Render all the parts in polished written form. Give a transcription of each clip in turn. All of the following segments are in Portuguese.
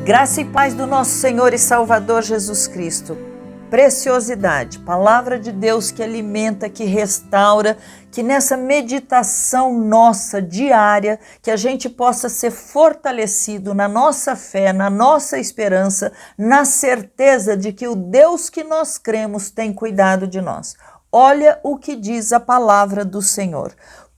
Graça e paz do nosso Senhor e Salvador Jesus Cristo. Preciosidade, palavra de Deus que alimenta, que restaura, que nessa meditação nossa diária, que a gente possa ser fortalecido na nossa fé, na nossa esperança, na certeza de que o Deus que nós cremos tem cuidado de nós. Olha o que diz a palavra do Senhor.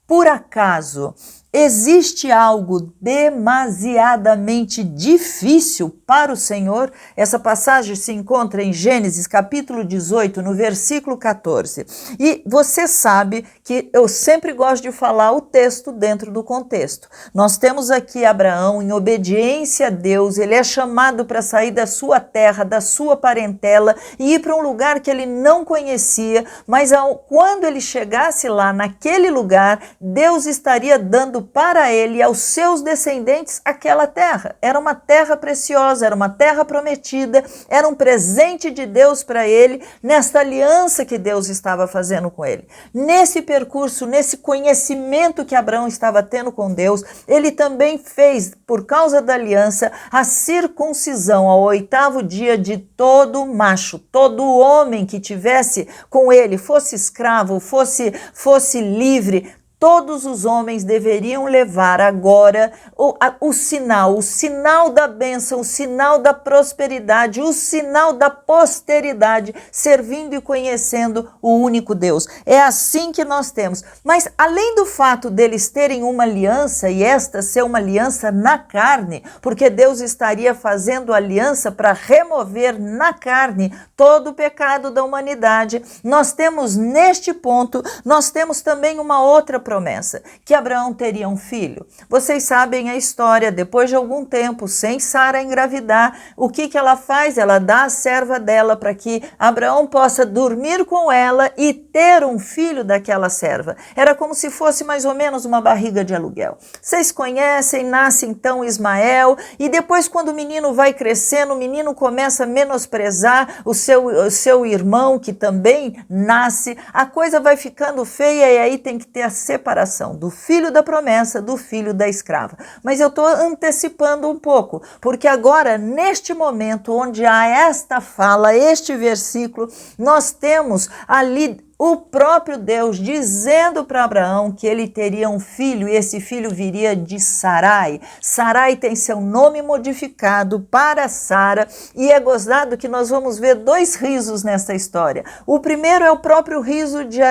Por acaso existe algo demasiadamente difícil para o Senhor? Essa passagem se encontra em Gênesis capítulo 18, no versículo 14. E você sabe que eu sempre gosto de falar o texto dentro do contexto. Nós temos aqui Abraão em obediência a Deus, ele é chamado para sair da sua terra, da sua parentela e ir para um lugar que ele não conhecia, mas quando ele chegasse lá naquele lugar, Deus estaria dando para ele e aos seus descendentes aquela terra. Era uma terra preciosa, era uma terra prometida, era um presente de Deus para ele, nesta aliança que Deus estava fazendo com ele. Nesse percurso, nesse conhecimento que Abraão estava tendo com Deus, ele também fez, por causa da aliança, a circuncisão ao 8º dia de todo macho, todo homem que tivesse com ele, fosse escravo, fosse livre. Todos os homens deveriam levar agora o sinal da bênção, o sinal da prosperidade, o sinal da posteridade, servindo e conhecendo o único Deus. É assim que nós temos. Mas além do fato deles terem uma aliança, e esta ser uma aliança na carne, porque Deus estaria fazendo aliança para remover na carne todo o pecado da humanidade, nós temos neste ponto, nós temos também uma outra promessa, que Abraão teria um filho. Vocês sabem a história, depois de algum tempo, sem Sara engravidar, o que ela faz? Ela dá a serva dela para que Abraão possa dormir com ela e ter um filho daquela serva. Era como se fosse mais ou menos uma barriga de aluguel. Vocês conhecem, nasce então Ismael, e depois quando o menino vai crescendo, o menino começa a menosprezar o seu irmão, que também nasce, a coisa vai ficando feia e aí tem que ter a separação do filho da promessa do filho da escrava. Mas eu estou antecipando um pouco, porque agora, neste momento onde há esta fala, este versículo, nós temos ali o próprio Deus dizendo para Abraão que ele teria um filho, e esse filho viria de Sarai. Sarai tem seu nome modificado para Sara, e é gozado que nós vamos ver dois risos nessa história. O primeiro é o próprio riso de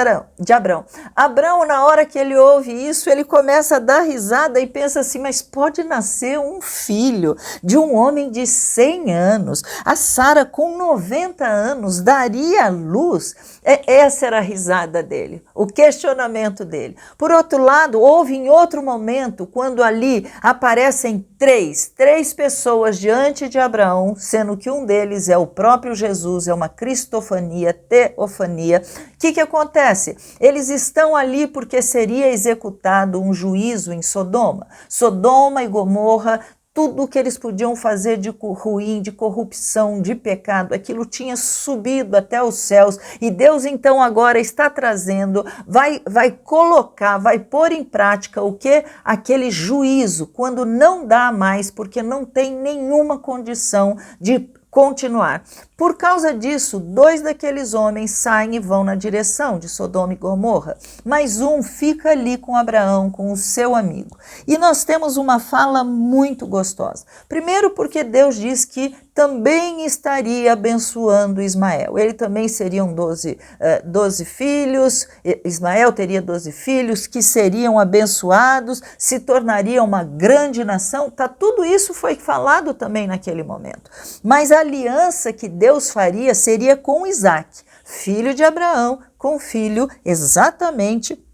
Abraão. Abraão, na hora que ele ouve isso, ele começa a dar risada e pensa assim, mas pode nascer um filho de um homem de 100 anos. A Sara, com 90 anos, daria luz. Essa era a risada dele, o questionamento dele. Por outro lado, houve em outro momento, quando ali aparecem três pessoas diante de Abraão, sendo que um deles é o próprio Jesus, é uma cristofania, teofania. O que acontece? Eles estão ali porque seria executado um juízo em Sodoma. Sodoma e Gomorra, tudo o que eles podiam fazer de ruim, de corrupção, de pecado, aquilo tinha subido até os céus, e Deus então agora está trazendo, vai colocar, vai pôr em prática o que? Aquele juízo, quando não dá mais, porque não tem nenhuma condição de continuar. Por causa disso, 2 daqueles homens saem e vão na direção de Sodoma e Gomorra, mas um fica ali com Abraão, com o seu amigo. E nós temos uma fala muito gostosa. Primeiro porque Deus diz que também estaria abençoando Ismael. Ele também seriam 12 filhos, Ismael teria 12 filhos que seriam abençoados, se tornaria uma grande nação. Tudo isso foi falado também naquele momento. Mas a aliança que Deus faria seria com Isaac, filho de Abraão, com filho exatamente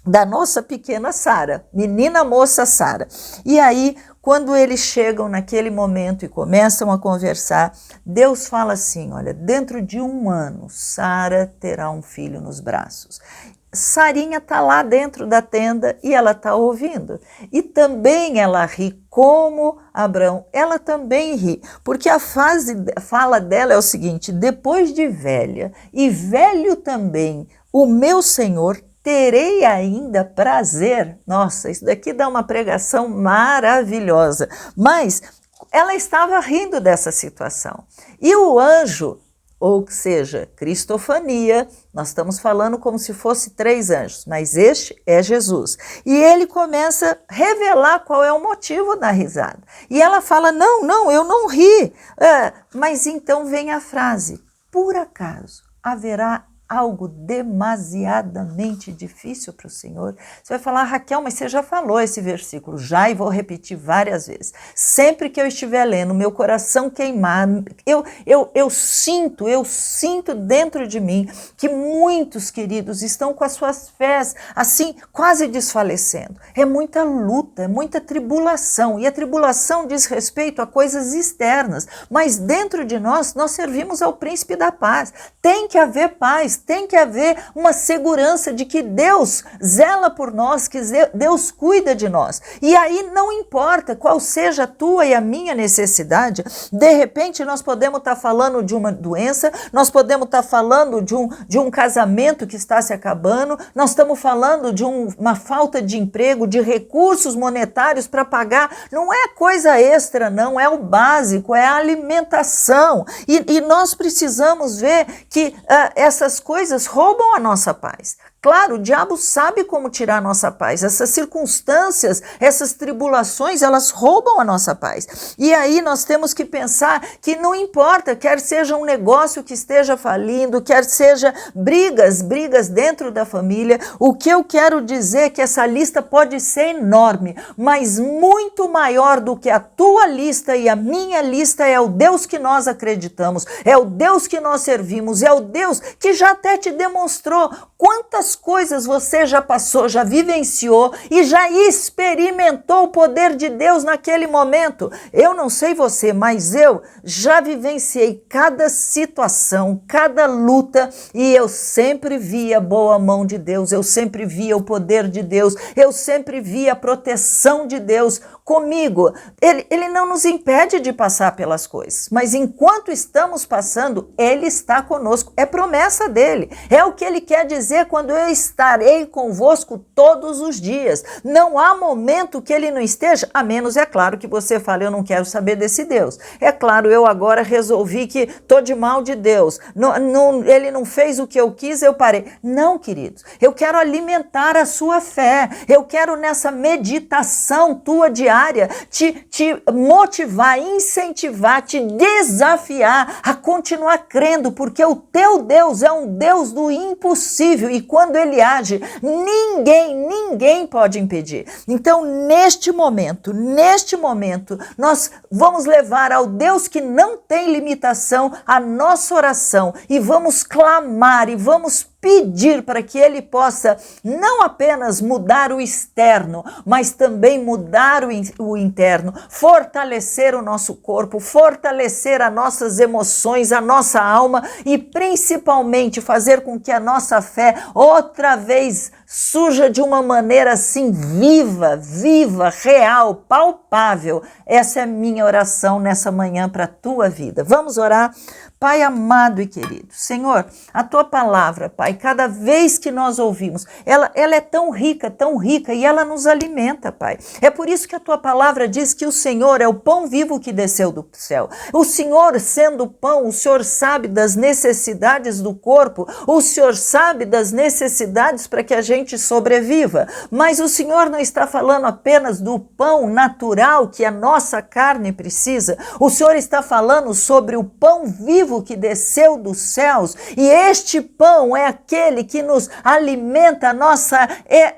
da nossa pequena Sara, menina moça Sara. E aí, quando eles chegam naquele momento e começam a conversar, Deus fala assim, olha, dentro de 1 ano, Sara terá um filho nos braços. Sarinha está lá dentro da tenda e ela está ouvindo. E também ela ri como Abraão, ela também ri, porque a fala dela é o seguinte, depois de velha e velho também, o meu Senhor, terei ainda prazer. Nossa, isso daqui dá uma pregação maravilhosa. Mas ela estava rindo dessa situação. E o anjo, ou seja, cristofania, nós estamos falando como se fosse 3 anjos, mas este é Jesus. E ele começa a revelar qual é o motivo da risada. E ela fala, não, eu não ri. Mas então vem a frase, por acaso haverá algo demasiadamente difícil para o Senhor? Você vai falar, Raquel, mas você já falou esse versículo, já, e vou repetir várias vezes. Sempre que eu estiver lendo, meu coração queimar, eu sinto dentro de mim que muitos queridos estão com as suas fés assim, quase desfalecendo. É muita luta, é muita tribulação, e a tribulação diz respeito a coisas externas, mas dentro de nós servimos ao príncipe da paz. Tem que haver paz, tem que haver uma segurança de que Deus zela por nós, que Deus cuida de nós. E aí não importa qual seja a tua e a minha necessidade, de repente nós podemos estar falando de uma doença, nós podemos estar falando de um casamento que está se acabando, nós estamos falando de uma falta de emprego, de recursos monetários para pagar. Não é coisa extra, não, é o básico, é a alimentação. E nós precisamos ver que essas coisas roubam a nossa paz. Claro, o diabo sabe como tirar a nossa paz. Essas circunstâncias, essas tribulações, elas roubam a nossa paz. E aí nós temos que pensar que não importa, quer seja um negócio que esteja falindo, quer seja brigas dentro da família, o que eu quero dizer é que essa lista pode ser enorme, mas muito maior do que a tua lista e a minha lista é o Deus que nós acreditamos, é o Deus que nós servimos, é o Deus que já até te demonstrou quantas coisas você já passou, já vivenciou e já experimentou o poder de Deus naquele momento. Eu não sei você, mas eu já vivenciei cada situação, cada luta, e eu sempre vi a boa mão de Deus, eu sempre via o poder de Deus, eu sempre vi a proteção de Deus comigo. Ele não nos impede de passar pelas coisas, mas enquanto estamos passando, Ele está conosco. É promessa dele, é o que Ele quer dizer quando eu estarei convosco todos os dias. Não há momento que Ele não esteja, a menos, é claro, que você fale, eu não quero saber desse Deus. É claro, eu agora resolvi que estou de mal de Deus. Ele não fez o que eu quis, eu parei. Não, queridos, eu quero alimentar a sua fé. Eu quero nessa meditação tua diária te motivar, incentivar, te desafiar a continuar crendo, porque o teu Deus é um Deus do impossível, e quando Ele age, ninguém pode impedir. Então, neste momento, nós vamos levar ao Deus que não tem limitação a nossa oração, e vamos clamar, e vamos pedir para que Ele possa não apenas mudar o externo, mas também mudar o interno, fortalecer o nosso corpo, fortalecer as nossas emoções, a nossa alma, e principalmente fazer com que a nossa fé outra vez surja de uma maneira assim viva, real, palpável. Essa é a minha oração nessa manhã para a tua vida. Vamos orar? Pai amado e querido, Senhor, a tua palavra, Pai, cada vez que nós ouvimos, ela é tão rica, e ela nos alimenta, Pai. É por isso que a tua palavra diz que o Senhor é o pão vivo que desceu do céu. O Senhor, sendo pão, o Senhor sabe das necessidades do corpo, o Senhor sabe das necessidades para que a gente sobreviva. Mas o Senhor não está falando apenas do pão natural que a nossa carne precisa. O Senhor está falando sobre o pão vivo que desceu dos céus, e este pão é aquele que nos alimenta a nossa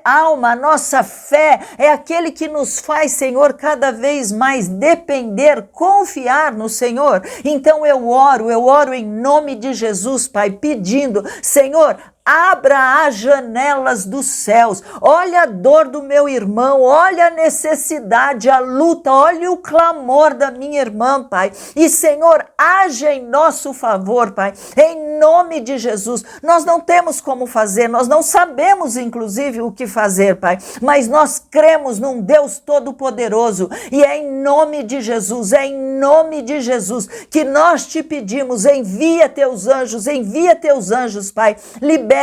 alma, a nossa fé, é aquele que nos faz, Senhor, cada vez mais depender, confiar no Senhor. Então eu oro em nome de Jesus, Pai, pedindo, Senhor, abra as janelas dos céus, olha a dor do meu irmão, olha a necessidade, a luta, olha o clamor da minha irmã, Pai, e Senhor, age em nosso favor, Pai, em nome de Jesus. Nós não temos como fazer, nós não sabemos inclusive o que fazer, Pai, mas nós cremos num Deus todo-poderoso, e é em nome de Jesus, que nós te pedimos, envia teus anjos, Pai, libera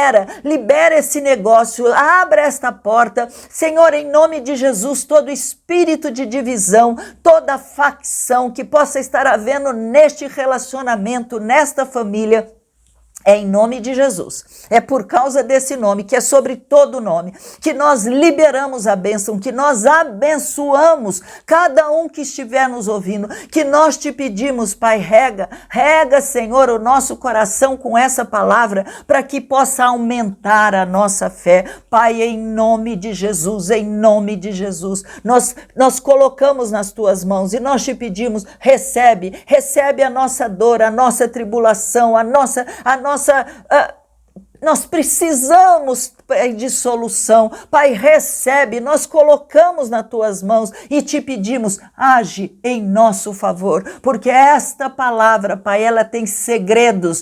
libera esse negócio, abra esta porta, Senhor, em nome de Jesus, todo espírito de divisão, toda facção que possa estar havendo neste relacionamento, nesta família, é em nome de Jesus, é por causa desse nome, que é sobre todo nome, que nós liberamos a bênção, que nós abençoamos cada um que estiver nos ouvindo, que nós te pedimos, Pai, rega, Senhor, o nosso coração com essa palavra, para que possa aumentar a nossa fé, Pai, em nome de Jesus, nós colocamos nas tuas mãos e nós te pedimos, recebe a nossa dor, a nossa tribulação, nós precisamos de solução. Pai, recebe, nós colocamos nas tuas mãos e te pedimos, age em nosso favor, porque esta palavra, Pai, ela tem segredos,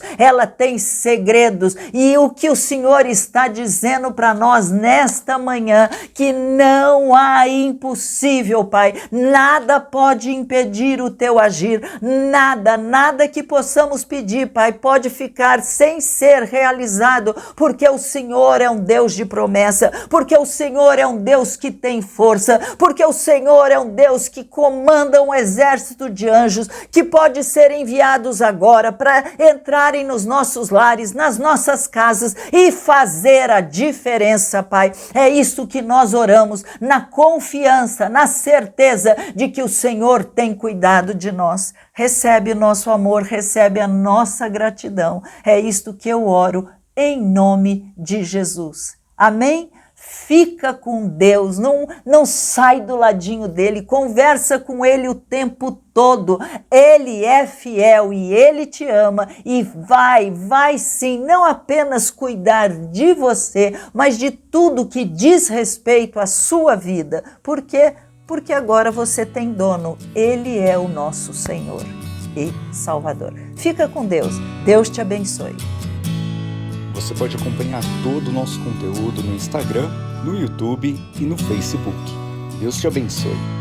e o que o Senhor está dizendo para nós nesta manhã, que não há impossível, Pai, nada pode impedir o teu agir, nada que possamos pedir, Pai, pode ficar sem ser realizado, porque o Senhor é um Deus de promessa, porque o Senhor é um Deus que tem força, porque o Senhor é um Deus que comanda um exército de anjos que pode ser enviados agora para entrarem nos nossos lares, nas nossas casas e fazer a diferença, Pai. É isso que nós oramos, na confiança, na certeza de que o Senhor tem cuidado de nós. Recebe o nosso amor, recebe a nossa gratidão. É isto que eu oro em nome de Jesus. Amém? Fica com Deus, não sai do ladinho dele, conversa com ele o tempo todo. Ele é fiel e ele te ama e vai sim, não apenas cuidar de você, mas de tudo que diz respeito à sua vida. Por quê? Porque agora você tem dono, ele é o nosso Senhor e Salvador. Fica com Deus, Deus te abençoe. Você pode acompanhar todo o nosso conteúdo no Instagram, no YouTube e no Facebook. Deus te abençoe.